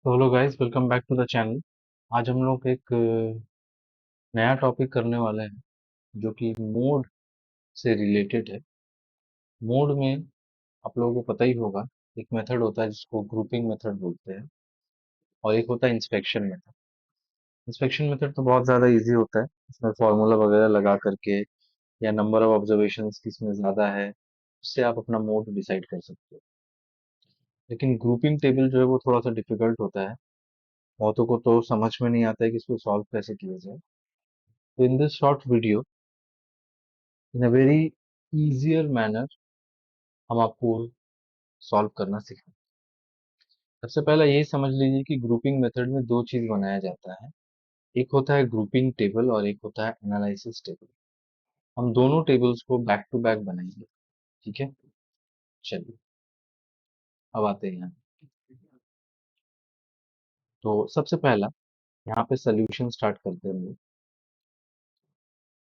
तो hello guys, welcome back to the channel. आज हम लोग एक नया टॉपिक करने वाले हैं जो कि मोड से रिलेटेड है। मोड में आप लोगों को पता ही होगा, एक मेथड होता है जिसको ग्रुपिंग मेथड बोलते हैं और एक होता है इंस्पेक्शन मेथड। इंस्पेक्शन मेथड तो बहुत ज़्यादा इजी होता है, इसमें फॉर्मूला वगैरह लगा करके या नंबर ऑफ ऑब्जर्वेशंस किसमें ज़्यादा है उससे आप अपना मोड डिसाइड कर सकते हो। लेकिन ग्रुपिंग टेबल जो है वो थोड़ा सा डिफिकल्ट होता है, बहुतों को तो समझ में नहीं आता है कि इसको सॉल्व कैसे किया जाए। तो in this short video, in a very easier manner, हम आपको सॉल्व करना सिखाएं। सबसे पहला यही समझ लीजिए कि ग्रुपिंग मेथड में दो चीज बनाया जाता है। एक होता है ग्रुपिंग टेबल और एक होता है एनालिसिस टेबल। हम दोनों टेबल्स को बैक टू बैक बनाएंगे। ठीक है, चलिए अब आते हैं यहाँ। तो सबसे पहला यहाँ पे सोल्यूशन स्टार्ट करते हैं हम लोग।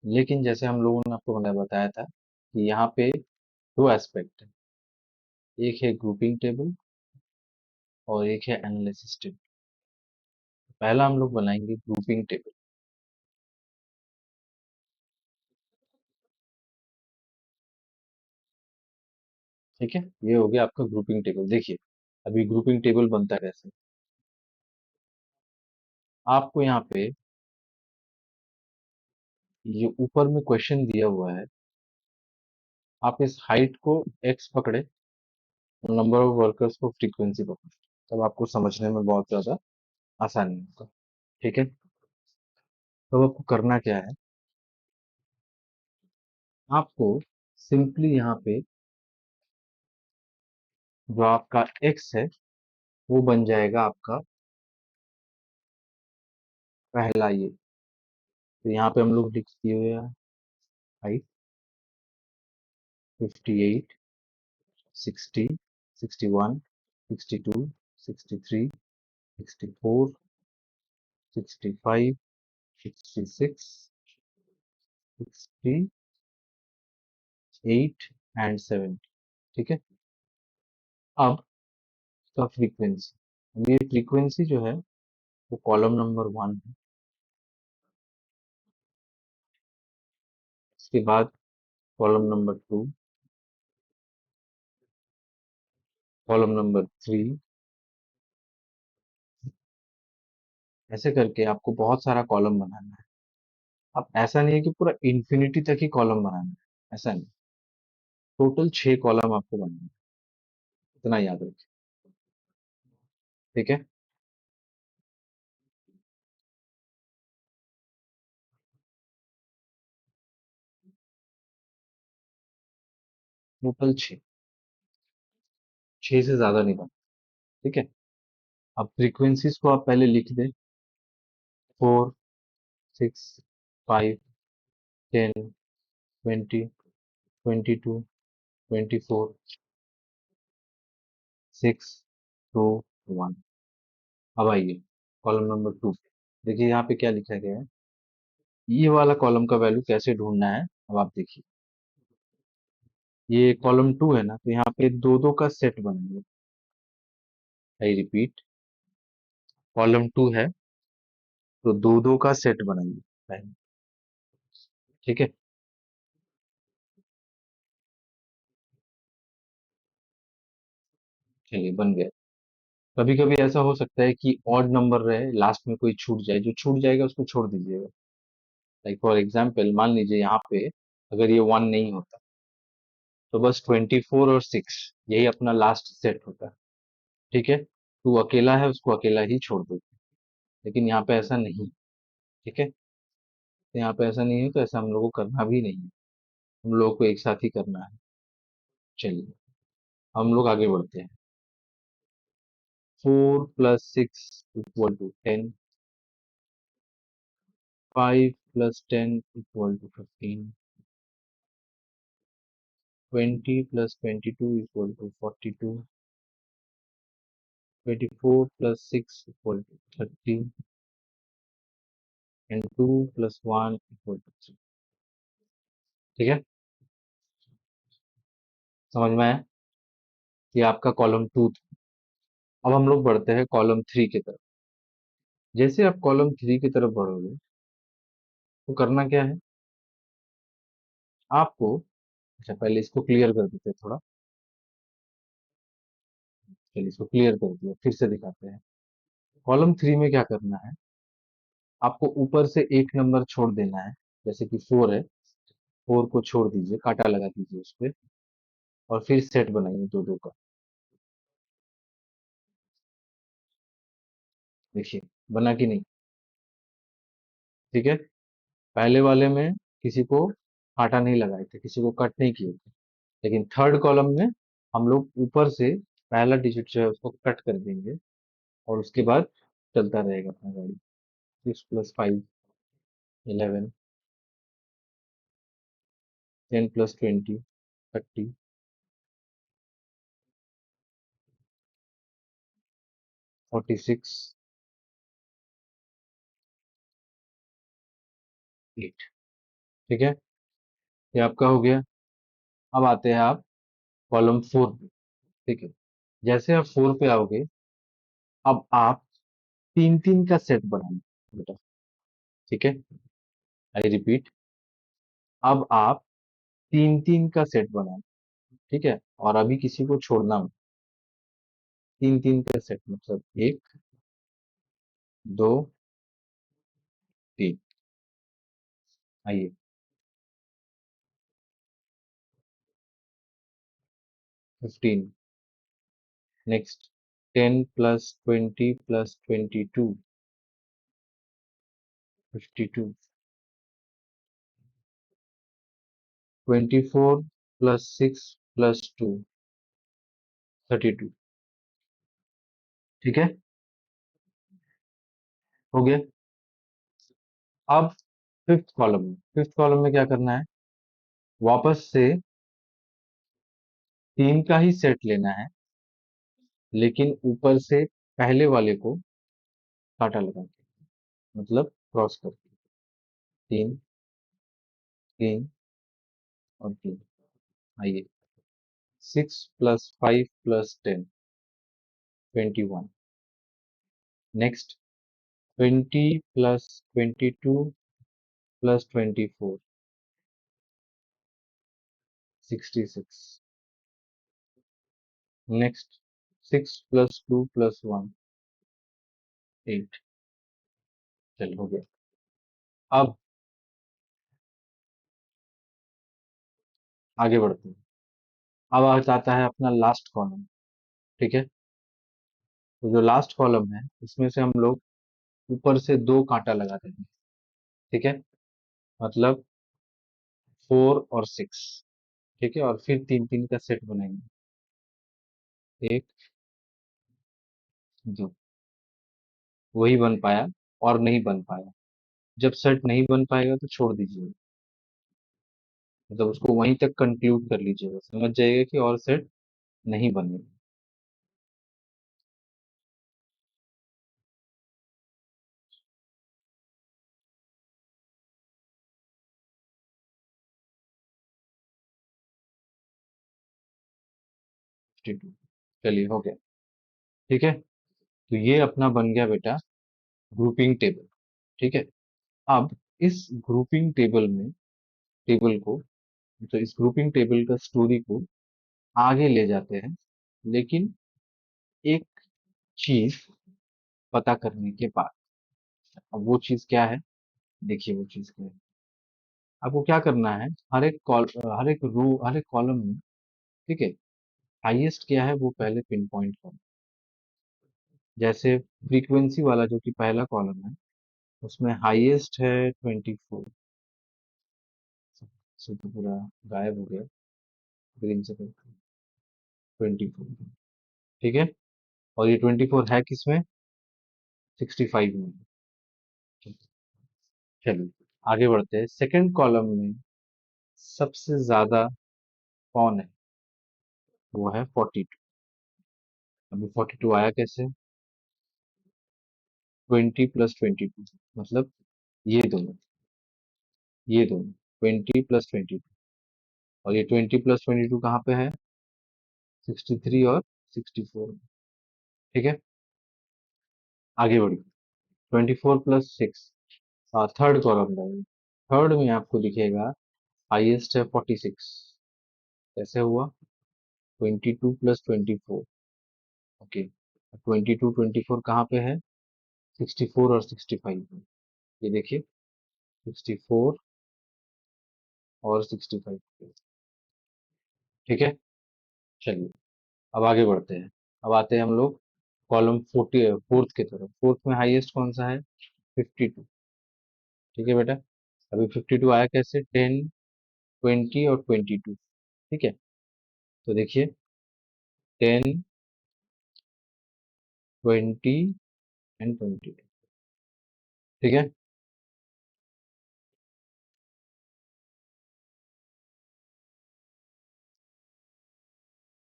लेकिन जैसे हम लोगों ने आपको मैंने बताया था कि यहाँ पे दो एस्पेक्ट है, एक है ग्रुपिंग टेबल और एक है एनालिसिस टेबल। पहला हम लोग बनाएंगे ग्रुपिंग टेबल। ठीक है, ये हो गया आपका ग्रुपिंग टेबल। देखिए अभी ग्रुपिंग टेबल बनता है कैसे। आपको यहाँ पे ये ऊपर में क्वेश्चन दिया हुआ है, आप इस हाइट को एक्स पकड़े और नंबर ऑफ वर्कर्स को फ्रीक्वेंसी पकड़े, तब आपको समझने में बहुत ज्यादा आसानी होगा। ठीक है, तो आपको करना क्या है, आपको सिंपली यहाँ पे जो आपका एक्स है वो बन जाएगा आपका पहला ये। तो यहाँ पे हम लोग लिख दिए हुए हैं हाइट 58, 60, 61, 62, 63, 64, 65, 66, 68 एंड 70। ठीक है, अब इसका फ्रीक्वेंसी, ये फ्रीक्वेंसी जो है वो कॉलम नंबर 1 है। इसके बाद कॉलम नंबर 2, कॉलम नंबर 3, ऐसे करके आपको बहुत सारा कॉलम बनाना है। अब ऐसा नहीं है कि पूरा इंफिनिटी तक ही कॉलम बनाना है, ऐसा नहीं। टोटल 6 कॉलम आपको बनाना है, इतना याद रखिए। ठीक है, टोटल 6, 6 से ज्यादा नहीं बना। ठीक है, अब फ्रीक्वेंसीज को आप पहले लिख दें। 4, 6, 5, 10, 20, 22, 24, 6, 2, 1। अब आइए कॉलम नंबर 2। देखिए यहाँ पे क्या लिखा गया है, ये वाला कॉलम का वैल्यू कैसे ढूंढना है। अब आप देखिए, ये कॉलम 2 है ना, तो यहाँ पे दो दो का सेट बनेंगे। आई रिपीट, कॉलम 2 है तो दो दो का सेट बनाइए पहले। ठीक है, चलिए बन गया। कभी कभी ऐसा हो सकता है कि ऑड नंबर रहे, लास्ट में कोई छूट जाए, जो छूट जाएगा उसको छोड़ दीजिएगा। लाइक फॉर एग्जाम्पल मान लीजिए यहाँ पे अगर ये 1 नहीं होता तो बस 24 और 6 यही अपना लास्ट सेट होता है। ठीक है, तू अकेला है उसको अकेला ही छोड़ दो। लेकिन यहाँ पे ऐसा नहीं। ठीक है, तो यहाँ पे ऐसा नहीं है, तो ऐसा हम लोग को करना भी नहीं है, हम लोगों को एक साथ ही करना है। चलिए हम लोग आगे बढ़ते हैं। 4 + 6 = 10, 5 + 10 = 15, 20 + 22 = 42, 24 + 6 = 30, and 2 + 1 = 3। ठीक है, समझ में आया? ये आपका कॉलम 2 था। अब हम लोग बढ़ते हैं कॉलम थ्री की तरफ। जैसे आप कॉलम थ्री की तरफ बढ़ोगे तो करना क्या है आपको। अच्छा, पहले इसको क्लियर कर देते हैं थोड़ा। चलिए इसको क्लियर कर दिया, फिर से दिखाते हैं। कॉलम थ्री में क्या करना है, आपको ऊपर से एक नंबर छोड़ देना है। जैसे कि फोर है, फोर को छोड़ दीजिए, काटा लगा दीजिए उस पे, और फिर सेट बनाइए दो दो का। देखिए बना कि नहीं। ठीक है, पहले वाले में किसी को कांटा नहीं लगाए थे, किसी को कट नहीं किए थे, लेकिन थर्ड कॉलम में हम लोग ऊपर से पहला डिजिट जो है उसको कट कर देंगे, और उसके बाद चलता रहेगा अपना गाड़ी। 6 + 5 11, 10 + 20 30, 46 8। ठीक है, ये आपका हो गया। अब आते हैं आप कॉलम फोर पे। ठीक है, जैसे आप फोर पे आओगे, अब आप तीन तीन का सेट बनाना बेटा। ठीक है, आई रिपीट, अब आप तीन तीन का सेट बनाना। ठीक है, और अभी किसी को छोड़ना मत। तीन तीन का सेट मतलब एक, दो, तीन। आइए, 15। नेक्स्ट, 10 + 20 + 22, 52। 24 + 6 + 2, 32। ठीक है, हो गया। अब फिफ्थ कॉलम में क्या करना है, वापस से तीन का ही सेट लेना है, लेकिन ऊपर से पहले वाले को काटा लगा के, मतलब क्रॉस करके। तीन, तीन और तीन। आइए, 6 + 5 + 10, 21। नेक्स्ट, 20 + 22 + 24, 66। नेक्स्ट, 6 + 2 + 1, 8। चल हो गया। अब आगे बढ़ते हैं। अब आ जाता है अपना लास्ट कॉलम। ठीक है, तो जो लास्ट कॉलम है इसमें से हम लोग ऊपर से दो कांटा लगा देंगे। ठीक है, मतलब 4 और 6। ठीक है, और फिर तीन तीन का सेट बनाएंगे। एक, दो। वही बन पाया और नहीं बन पाया। जब सेट नहीं बन पाएगा तो छोड़ दीजिए, मतलब उसको वहीं तक कंक्लूड कर लीजिएगा, समझ जाइएगा कि और सेट नहीं बनेगा। 52। चलिए हो गया। ठीक है, तो ये अपना बन गया बेटा ग्रुपिंग टेबल। ठीक है, अब इस ग्रुपिंग टेबल को, तो इस ग्रुपिंग टेबल का स्टोरी को आगे ले जाते हैं, लेकिन एक चीज पता करने के बाद। अब वो चीज क्या है, देखिए वो चीज क्या है। आपको क्या करना है, हर एक कॉलम में, ठीक है, हाईएस्ट क्या है वो पहले पिन पॉइंट करना। जैसे फ्रीक्वेंसी वाला जो कि पहला कॉलम है, उसमें हाईएस्ट है 24। से तो पूरा गायब हो गया, ग्रीन से 24। ठीक है, और ये 24 है किसमें, 65 में। चलिए आगे बढ़ते हैं। सेकंड कॉलम में सबसे ज्यादा कौन है, वो है 42। अभी 42 आया कैसे, 20 + 22, मतलब ये दोनों, ये दोनों 20 + 22। और ये 20 + 22 कहाँ पे है, 63 और 64 में। ठीक है, आगे बढ़िए। 24 + 6, थर्ड कॉलम डालिए। थर्ड में आपको दिखेगा हाईएस्ट है 46। कैसे हुआ? 22 + 24। ओके, 22 24 कहाँ पे है? 64 और 65 में। ये देखिए, 64 और 65 पे। ठीक है, चलिए अब आगे बढ़ते हैं। अब आते हैं हम लोग कॉलम 4th की तरफ। फोर्थ में हाईएस्ट कौन सा है? 52। ठीक है बेटा, अभी 52 आया कैसे? 10, 20 और 22। ठीक है, तो देखिए 10, 20 एंड 22। ठीक है,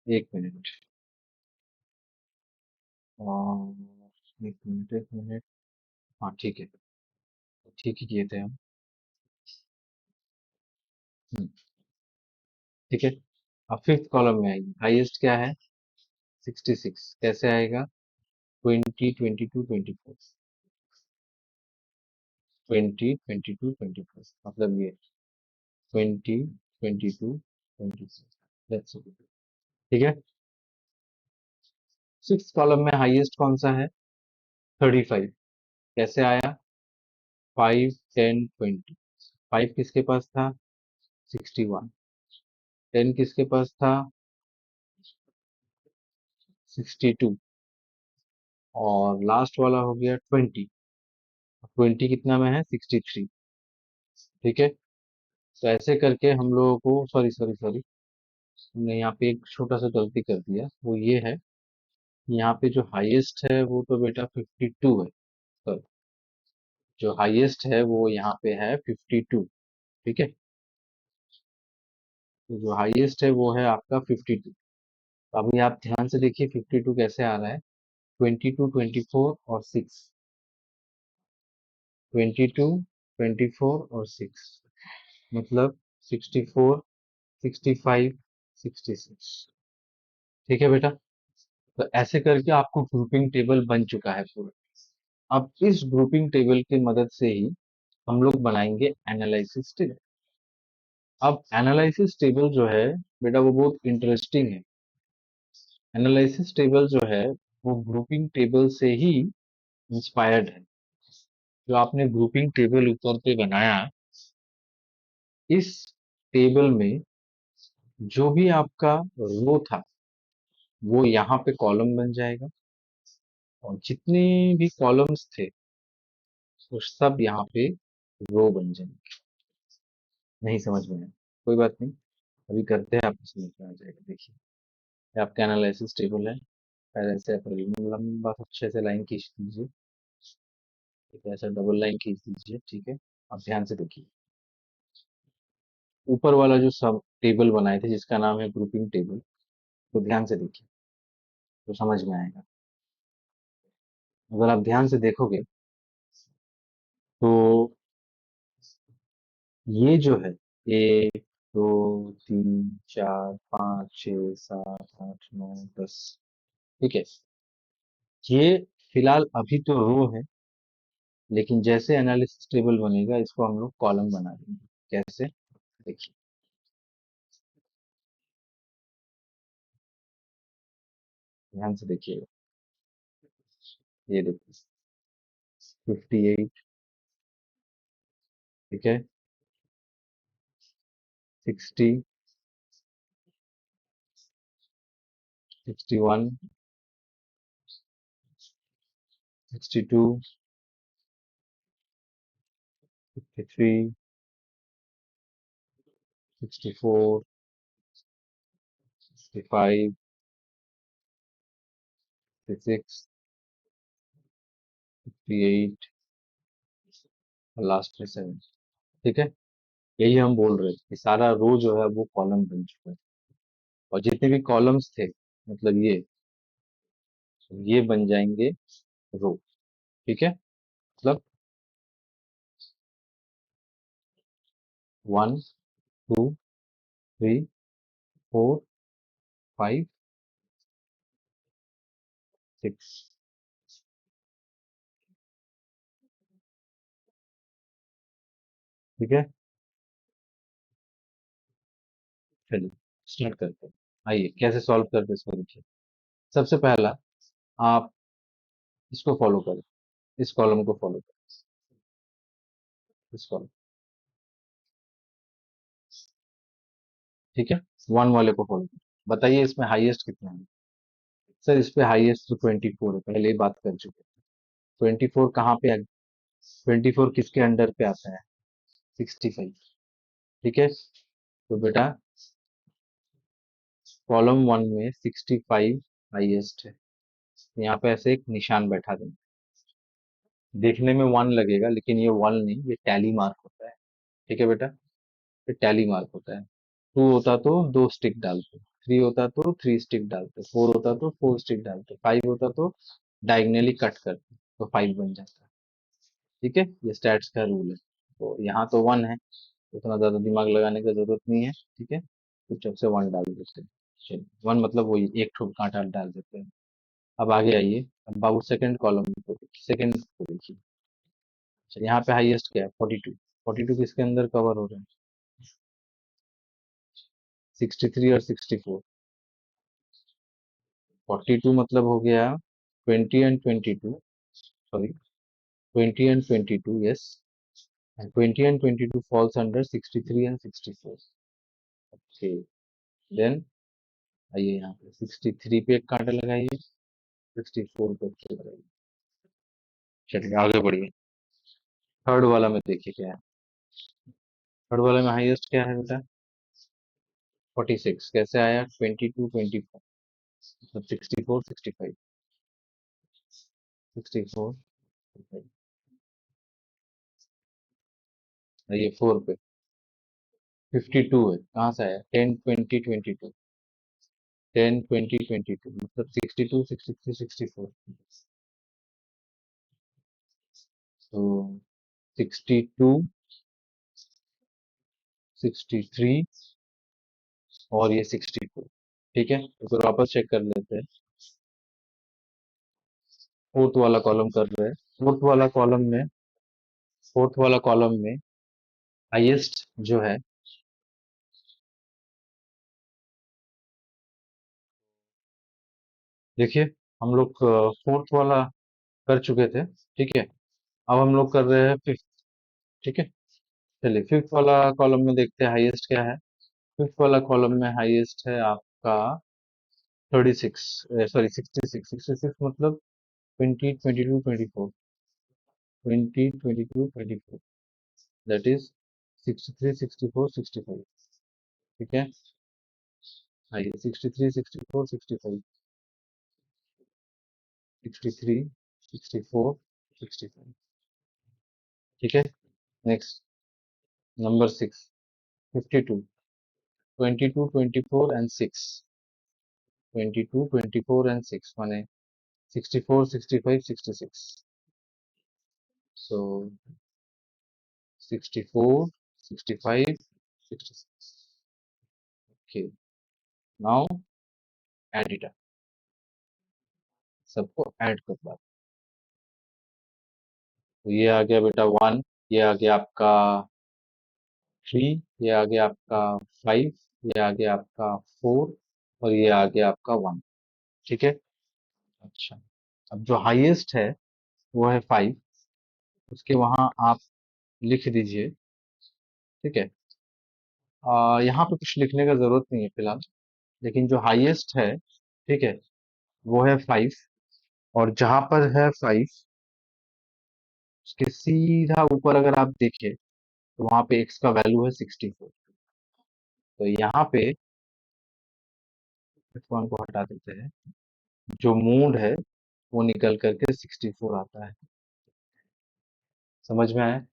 एक मिनट, एक मिनट, एक मिनट। हाँ ठीक है, ठीक ही किए थे हम। हम्म, ठीक है, अब फिफ्थ कॉलम में आइए। हाईएस्ट क्या है? 66। कैसे आएगा? 20, 22, 24। 20, 22, 24 मतलब ये 20, 22, 26। That's it. ठीक है, सिक्स कॉलम में हाईएस्ट कौन सा है? 35। कैसे आया? 5, 10, 20। 5 किसके पास था? 61। 10 किसके पास था? 62। और लास्ट वाला हो गया 20। 20 कितना में है? 63। ठीक है, तो ऐसे करके हम लोगों को, सॉरी सॉरी सॉरी, हमने यहाँ पे एक छोटा सा गलती कर दिया। वो ये है, यहाँ पे जो हाईएस्ट है वो तो बेटा 52 है। तो जो हाईएस्ट है वो यहाँ पे है 52। ठीक है, तो जो हाईएस्ट है वो है आपका 52। अभी आप ध्यान से देखिए 52 कैसे आ रहा है। 22, 24 और 6। 22, 24 और 6 मतलब 64, 65, 66। ठीक है बेटा, तो ऐसे करके आपको ग्रुपिंग टेबल बन चुका है पूरा। अब इस ग्रुपिंग टेबल की मदद से ही हम लोग बनाएंगे एनालिसिस टेबल। अब एनालिसिस टेबल जो है बेटा वो बहुत इंटरेस्टिंग है। एनालिसिस टेबल जो है वो ग्रुपिंग टेबल से ही इंस्पायर्ड है। जो आपने ग्रुपिंग टेबल ऊपर पे बनाया, इस टेबल में जो भी आपका रो था वो यहाँ पे कॉलम बन जाएगा, और जितने भी कॉलम्स थे वो सब यहाँ पे रो बन जाएंगे। नहीं समझ में आया? कोई बात नहीं, अभी करते हैं, आपको समझ में आ जाएगा। देखिए, ये आपका एनालिसिस टेबल है। पहले से आप लंबा अच्छे से लाइन खींच दीजिए। ठीक है, ऐसा डबल लाइन खींच दीजिए। ठीक है, अब ध्यान से देखिए, ऊपर वाला जो सब टेबल बनाए थे जिसका नाम है ग्रुपिंग टेबल, तो ध्यान से देखिए तो समझ में आएगा। अगर आप ध्यान से देखोगे तो ये जो है, 1, 2, 3, 4, 5, 6, 7, 8, 9, 10। ठीक है, ये फिलहाल अभी तो रो है, लेकिन जैसे एनालिसिस टेबल बनेगा इसको हम लोग कॉलम बना देंगे। कैसे? देखिए, ध्यान से देखिएगा। ये देखिए, 58। ठीक है, 60, 61, 62, 53, 64, 65, 66, 58 और लास्ट में 7। ठीक है, यही हम बोल रहे थे कि सारा रो जो है वो कॉलम बन चुका है, और जितने भी कॉलम्स थे मतलब ये बन जाएंगे रो। ठीक है, मतलब 1, 2, 3, 4, 5, 6। ठीक है, चलिए स्टार्ट करते हैं। आइए कैसे सॉल्व करते हैं इसको देखिए। सबसे पहला, आप इसको फॉलो करें, इस कॉलम को फॉलो करें, इस कॉलम। ठीक है, 1 वाले को फॉलो करें। बताइए इसमें हाईएस्ट कितना है। सर इस पे हाईएस्ट तो 24 है, पहले ही बात कर चुके हैं। 24 कहाँ पे? 24 किसके अंडर पे आता है? 65। ठीक है, तो बेटा कॉलम 1 में 65 हाईएस्ट है। यहाँ पे ऐसे एक निशान बैठा देंगे। देखने में 1 लगेगा लेकिन ये 1 नहीं, ये टैली मार्क होता है। ठीक है बेटा, ये टैली मार्क होता है। 2 होता तो 2 स्टिक डालते, 3 होता तो 3 स्टिक डालते, 4 होता तो 4 स्टिक डालते, 5 होता तो डायगनली कट करते, तो 5 बन जाता है। ठीक है, ये स्टैट्स का रूल है। तो यहाँ तो 1 है, उतना ज्यादा दिमाग लगाने की जरूरत नहीं है। ठीक है, तो जब से 1 डाल देते हैं। चलिए 1 मतलब वही एक ठोक कांटा डाल देते हैं। अब आगे आइए, अब बाबू सेकंड कॉलम को सेकंड को देखिए। अच्छा, यहाँ पे हाईएस्ट क्या है? 42। 42 किसके अंदर कवर हो रहे हैं? 63 और 64। 42 मतलब हो गया 20 and 22, sorry 20 and 22, yes. And 20 and 22 falls under 63 and 64। Okay, then आइए यहाँ पे 63 पे एक कांटा लगाइए, 64 पे एक कांटा लगाइए। चलिए आगे बढ़िए। थर्ड वाला में देखिए क्या है। थर्ड वाले में हाईएस्ट क्या है बेटा? 46। कैसे आया? 22 24, मतलब 64 65, 64 ये 4 पे 52 है। कहाँ से आया? 10 20 22, 10 20 22 मतलब 62 63 64। तो 62 63 और ये 64। ठीक है, तो फिर वापस चेक कर लेते हैं। फोर्थ वाला कॉलम कर रहे हैं। फोर्थ वाला कॉलम में हाईएस्ट जो है, देखिए हम लोग फोर्थ वाला कर चुके थे। ठीक है, अब हम लोग कर रहे हैं फिफ्थ। ठीक है, चलिए फिफ्थ वाला कॉलम में देखते हैं हाईएस्ट क्या है। फिफ्थ वाला कॉलम में हाईएस्ट है आपका 36, सॉरी 66। 66 मतलब 20 22 24, 20 22 24, दैट इज 63 64 65। ठीक है, आइए 63 64 65, 63 64 65। ठीक है, नेक्स्ट नंबर 6, 52 22 24 एंड 6, 22 24 एंड 6 माने 64 65 66। So 64 65 66। Okay, now add it up, सबको ऐड कर दो। तो ये आ गया बेटा 1, ये आ गया आपका 3, ये आ गया आपका 5, ये आ गया आपका 4 और ये आ गया आपका 1। ठीक है, अच्छा अब जो हाईएस्ट है वो है 5, उसके वहां आप लिख दीजिए। ठीक है, यहाँ पे कुछ लिखने का जरूरत नहीं है फिलहाल, लेकिन जो हाईएस्ट है, ठीक है, वो है 5। और जहां पर है 5, उसके सीधा ऊपर अगर आप देखें तो वहां पे x का वैल्यू है 64। तो यहाँ पे इस वन को हटा देते हैं, जो मूड है वो निकल करके 64 आता है। समझ में आया?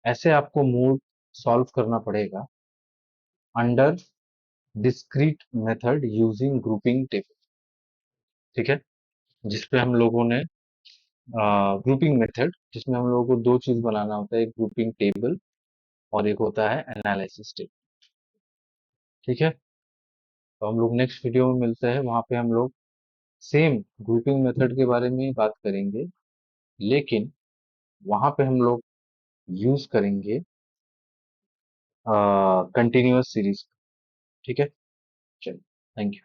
ऐसे आपको मूड सॉल्व करना पड़ेगा under discrete method using grouping table. ठीक है, जिसपे हम लोगों ने ग्रुपिंग मेथड, जिसमें हम लोगों को दो चीज बनाना होता है, एक ग्रुपिंग टेबल और एक होता है एनालिसिस टेबल। ठीक है, तो हम लोग नेक्स्ट वीडियो में मिलते हैं, वहां पे हम लोग सेम ग्रुपिंग मेथड के बारे में ही बात करेंगे, लेकिन वहां पे हम लोग यूज करेंगे कंटिन्यूअस सीरीज। ठीक है, चलिए, थैंक यू।